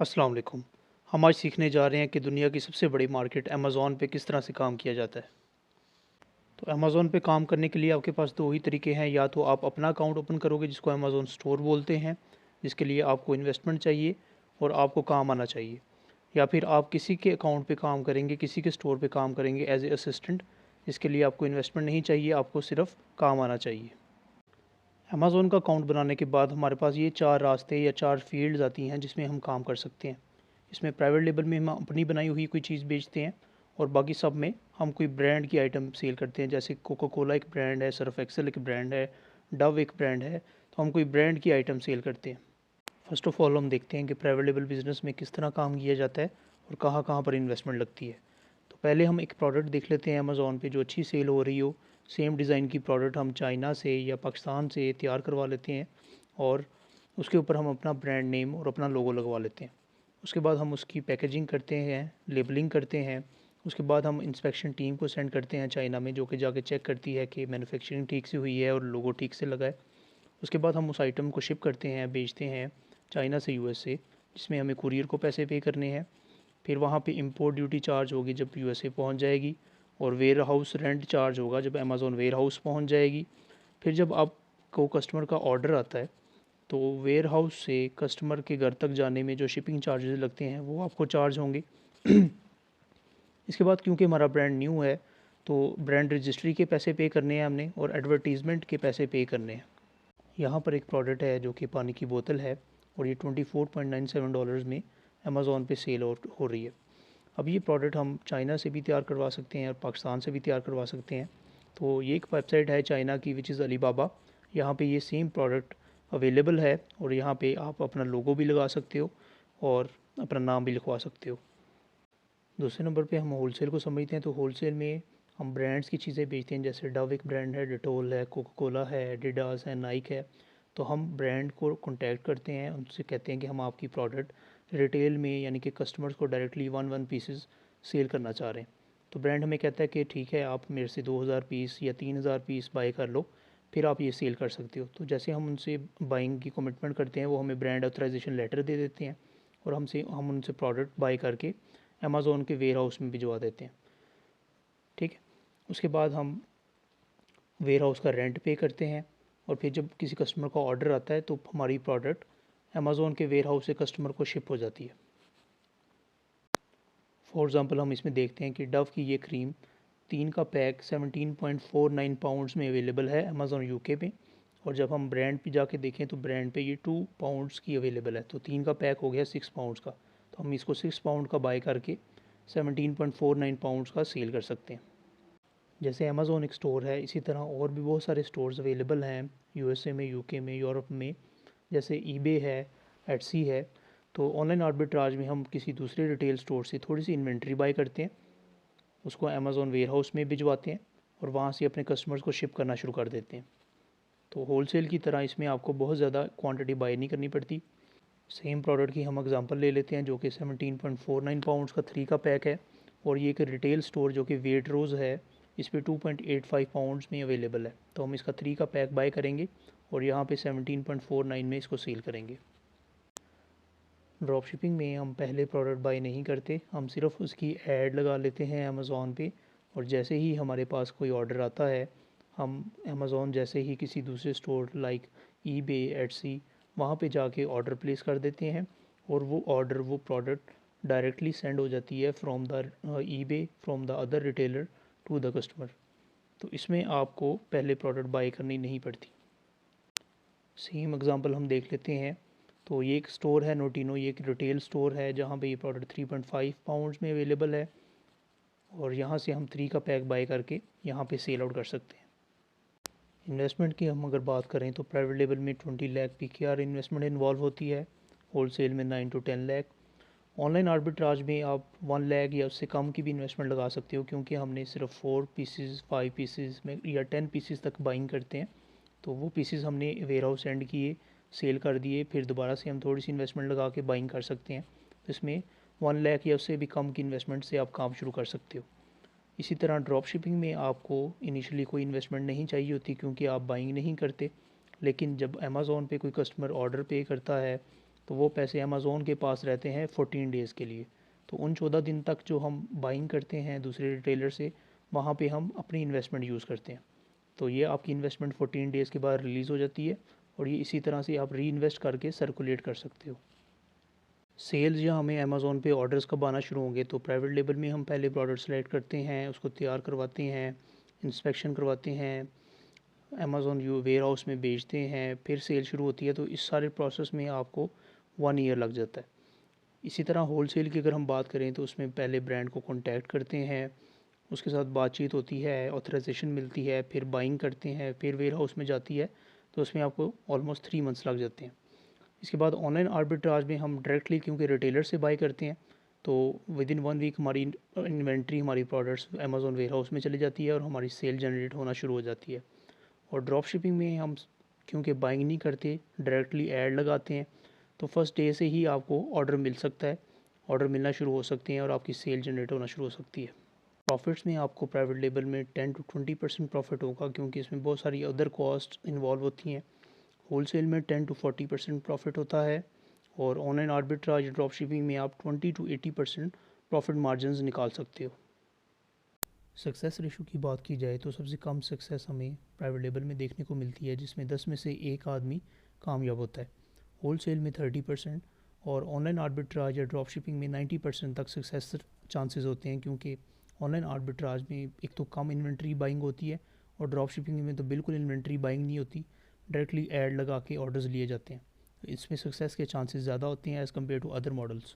अस्सलाम वालेकुम। हम आज सीखने जा रहे हैं कि दुनिया की सबसे बड़ी मार्केट अमेज़ॉन पे किस तरह से काम किया जाता है। तो अमेज़ॉन पे काम करने के लिए आपके पास 2 ही तरीके हैं, या तो आप अपना अकाउंट ओपन करोगे जिसको अमेज़ॉन स्टोर बोलते हैं, जिसके लिए आपको इन्वेस्टमेंट चाहिए और आपको काम आना चाहिए। या फिर आप किसी के अकाउंट पे काम करेंगे, किसी के स्टोर पे काम करेंगे एज़ ए असिस्टेंट, जिसके लिए आपको इन्वेस्टमेंट नहीं चाहिए, आपको सिर्फ़ काम आना चाहिए। अमेज़ॉन का अकाउंट बनाने के बाद हमारे पास ये 4 रास्ते या 4 फ़ील्ड्स आती हैं जिसमें हम काम कर सकते हैं। इसमें प्राइवेट लेबल में हम अपनी बनाई हुई कोई चीज़ बेचते हैं, और बाकी सब में हम कोई ब्रांड की आइटम सेल करते हैं। जैसे कोका कोला एक ब्रांड है, सर्फ एक्सेल एक ब्रांड है, डव एक ब्रांड है, तो हम कोई ब्रांड की आइटम सेल करते हैं। फ़र्स्ट ऑफ़ ऑल हम देखते हैं कि प्राइवेट लेबल बिज़नेस में किस तरह काम किया जाता है और कहाँ कहाँ पर इन्वेस्टमेंट लगती है। तो पहले हम एक प्रोडक्ट देख लेते हैं अमेज़ॉन पे जो अच्छी सेल हो रही हो। सेम डिज़ाइन की प्रोडक्ट हम चाइना से या पाकिस्तान से तैयार करवा लेते हैं, और उसके ऊपर हम अपना ब्रांड नेम और अपना लोगो लगवा लेते हैं। उसके बाद हम उसकी पैकेजिंग करते हैं, लेबलिंग करते हैं। उसके बाद हम इंस्पेक्शन टीम को सेंड करते हैं चाइना में, जो कि जाके चेक करती है कि मैन्युफैक्चरिंग ठीक से हुई है और लोगो ठीक से लगा है। उसके बाद हम उस आइटम को शिप करते हैं, बेचते हैं चाइना से यूएसए, जिसमें हमें कुरियर को पैसे पे करने हैं। फिर वहाँ पे इंपोर्ट ड्यूटी चार्ज होगी जब यूएसए पहुँच जाएगी, और वेयर हाउस रेंट चार्ज होगा जब अमेज़ॉन वेयर हाउस पहुँच जाएगी। फिर जब आपको कस्टमर का ऑर्डर आता है, तो वेयर हाउस से कस्टमर के घर तक जाने में जो शिपिंग चार्जेस लगते हैं वो आपको चार्ज होंगे। इसके बाद क्योंकि हमारा ब्रांड न्यू है, तो ब्रांड रजिस्ट्री के पैसे पे करने हैं हमने, और एडवर्टीज़मेंट के पैसे पे करने हैं। यहाँ पर एक प्रोडक्ट है जो कि पानी की बोतल है, और ये $24.97 में अमेज़ॉन पे सेल हो रही है। अब ये प्रोडक्ट हम चाइना से भी तैयार करवा सकते हैं और पाकिस्तान से भी तैयार करवा सकते हैं। तो ये एक वेबसाइट है चाइना की विच इज़ अलीबाबा। यहाँ पे ये सेम प्रोडक्ट अवेलेबल है, और यहाँ पे आप अपना लोगो भी लगा सकते हो और अपना नाम भी लिखवा सकते हो। दूसरे नंबर पे हम होलसेल को समझते हैं। तो होलसेल में हम ब्रांड्स की चीज़ें बेचते हैं, जैसे डव एक ब्रांड है, डिटोल है, कोका कोला है, एडिडास है, नाइक है। तो हम ब्रांड को कॉन्टैक्ट करते हैं, उनसे कहते हैं कि हम आपकी प्रोडक्ट रिटेल में यानी कि कस्टमर्स को directly one one pieces sell करना चाह रहे हैं। तो ब्रांड हमें कहता है कि ठीक है, आप मेरे से 2000 पीस या 3000 पीस बाई कर लो, फिर आप ये सेल कर सकते हो। तो जैसे हम उनसे बाइंग की कमिटमेंट करते हैं, वो हमें ब्रांड ऑथराइजेशन लेटर दे देते हैं, और हम उनसे प्रोडक्ट बाई करके अमेज़ॉन के वेयर हाउस में भिजवा देते हैं। ठीक है। उसके बाद हम वेयर हाउस का रेंट पे करते हैं, और फिर जब किसी कस्टमर का ऑर्डर आता है तो हमारी प्रोडक्ट अमेज़ॉन के वेयर हाउस से कस्टमर को शिप हो जाती है। फॉर एग्ज़ाम्पल हम इसमें देखते हैं कि डव की ये क्रीम 3 का पैक 17.49 पाउंड्स में अवेलेबल है अमेज़ॉन यूके में, और जब हम ब्रांड पे जाके देखें तो ब्रांड पे ये 2 पाउंड्स की अवेलेबल है। तो 3 का पैक हो गया 6 पाउंड्स का। तो हम इसको 6 पाउंड का बाय करके 17.49 पाउंड्स का सेल कर सकते हैं। जैसे अमेज़ॉन एक स्टोर है, इसी तरह और भी बहुत सारे स्टोर्स अवेलेबल हैं यूएसए में, यूके में, यूरोप में। जैसे ईबे है, एटसी है। तो ऑनलाइन आर्बिट्राज में हम किसी दूसरे रिटेल स्टोर से थोड़ी सी इन्वेंट्री बाय करते हैं, उसको अमेज़ॉन वेयर हाउस में भिजवाते हैं, और वहाँ से अपने कस्टमर्स को शिप करना शुरू कर देते हैं। तो होलसेल की तरह इसमें आपको बहुत ज़्यादा क्वांटिटी बाय नहीं करनी पड़ती। सेम प्रोडक्ट की हम एग्जांपल ले लेते हैं, जो कि 17.49 पाउंड्स का 3 का पैक है, और ये एक रिटेल स्टोर जो कि वेट रोज़ है, इस पे 2.85 पाउंड्स में अवेलेबल है। तो हम इसका 3 का पैक बाय करेंगे, और यहाँ पे 17.49 में इसको सेल करेंगे। ड्रॉप शिपिंग में हम पहले प्रोडक्ट बाय नहीं करते, हम सिर्फ उसकी ऐड लगा लेते हैं अमेज़ॉन पे, और जैसे ही हमारे पास कोई ऑर्डर आता है, हम अमेज़ॉन जैसे ही किसी दूसरे स्टोर लाइक ईबे, एटसी, वहाँ पे जाके ऑर्डर प्लेस कर देते हैं, और वो प्रोडक्ट डायरेक्टली सेंड हो जाती है from the eBay, from the other retailer to the customer. तो इसमें आपको पहले प्रोडक्ट बाय करनी नहीं पड़ती। सेम एग्ज़ाम्पल हम देख लेते हैं। तो ये एक स्टोर है नोटिनो, ये एक रिटेल स्टोर है जहाँ पे ये प्रोडक्ट 3.5 पाउंड्स में अवेलेबल है, और यहाँ से हम 3 का पैक बाय करके यहाँ पे सेल आउट कर सकते हैं। इन्वेस्टमेंट की हम अगर बात करें तो प्राइवेट लेवल में 20 लाख पीकेआर इन्वेस्टमेंट इन्वॉल्व होती है, होलसेल में 9 to 10 लाख। ऑनलाइन आर्बिट्राज में आप 1 लाख या उससे कम की भी इन्वेस्टमेंट लगा सकते हो, क्योंकि हमने सिर्फ 4 पीसेस, 5 पीसेस में या 10 पीसेस तक बाइंग करते हैं। तो वो पीसेस हमने वेयर हाउस सेंड किए, सेल कर दिए, फिर दोबारा से हम थोड़ी सी इन्वेस्टमेंट लगा के बाइंग कर सकते हैं। तो इसमें 1 लाख या उससे भी कम की इन्वेस्टमेंट से आप काम शुरू कर सकते हो। इसी तरह ड्रॉप शिपिंग में आपको इनिशियली कोई इन्वेस्टमेंट नहीं चाहिए होती, क्योंकि आप बाइंग नहीं करते। लेकिन जब अमेज़ॉन पे कोई कस्टमर ऑर्डर पे करता है, तो वो पैसे अमेज़ोन के पास रहते हैं 14 डेज़ के लिए। तो उन 14 दिन तक जो हम बाइंग करते हैं दूसरे रिटेलर से, वहाँ पे हम अपनी इन्वेस्टमेंट यूज़ करते हैं। तो ये आपकी इन्वेस्टमेंट 14 डेज़ के बाद रिलीज़ हो जाती है और ये इसी तरह से आप री इन्वेस्ट करके सर्कुलेट कर सकते हो। सेल्स या हमें अमेज़ोन पे ऑर्डर्स कब आना शुरू होंगे, तो प्राइवेट लेबल में हम पहले प्रोडक्ट सेलेक्ट करते हैं, उसको तैयार करवाते हैं, इंस्पेक्शन करवाते हैं, अमेज़ोन वेयर हाउस में बेचते हैं, फिर सेल शुरू होती है। तो इस सारे प्रोसेस में आपको 1 ईयर लग जाता है। इसी तरह होलसेल की अगर हम बात करें तो उसमें पहले ब्रांड को कॉन्टैक्ट करते हैं, उसके साथ बातचीत होती है, ऑथराइजेशन मिलती है, फिर बाइंग करते हैं, फिर वेयर हाउस में जाती है। तो उसमें आपको ऑलमोस्ट 3 मंथ्स लग जाते हैं। इसके बाद ऑनलाइन आर्बिट्राज में हम डायरेक्टली क्योंकि रिटेलर से बाई करते हैं, तो विद इन 1 वीक हमारी इन्वेंट्री, हमारी प्रोडक्ट्स अमेज़ोन वेयर हाउस में चली जाती है और हमारी सेल जनरेट होना शुरू हो जाती है। और ड्रॉप शिपिंग में हम क्योंकि बाइंग नहीं करते, डायरेक्टली ऐड लगाते हैं, तो फर्स्ट डे से ही आपको ऑर्डर मिल सकता है, ऑर्डर मिलना शुरू हो सकते हैं और आपकी सेल जनरेट होना शुरू हो सकती है। प्रॉफिट्स में आपको प्राइवेट लेबल में 10 to 20% प्रॉफिट होगा क्योंकि इसमें बहुत सारी अदर कॉस्ट इन्वॉल्व होती हैं। होलसेल में 10 to 40% प्रॉफिट होता है और ऑनलाइन आर्बिट्राज ड्रॉप शिपिंग में आप 20 to 80% प्रॉफिट मार्जिन निकाल सकते हो। सक्सेस रेशो की बात की जाए तो सबसे कम सक्सेस हमें प्राइवेट लेबल में देखने को मिलती है, जिसमें 10 में से एक आदमी कामयाब होता है। होलसेल में 30% और ऑनलाइन आर्बिट्राज या ड्रॉप शिपिंग में 90% तक सक्सेस चांसेस होते हैं, क्योंकि ऑनलाइन आर्बिट्राज में एक तो कम इन्वेंट्री बाइंग होती है और ड्रॉप शिपिंग में तो बिल्कुल इन्वेंट्री बाइंग नहीं होती, डायरेक्टली ऐड लगा के ऑर्डर्स लिए जाते हैं। इसमें सक्सेस के चांसेस ज़्यादा होते हैं as compare to other models.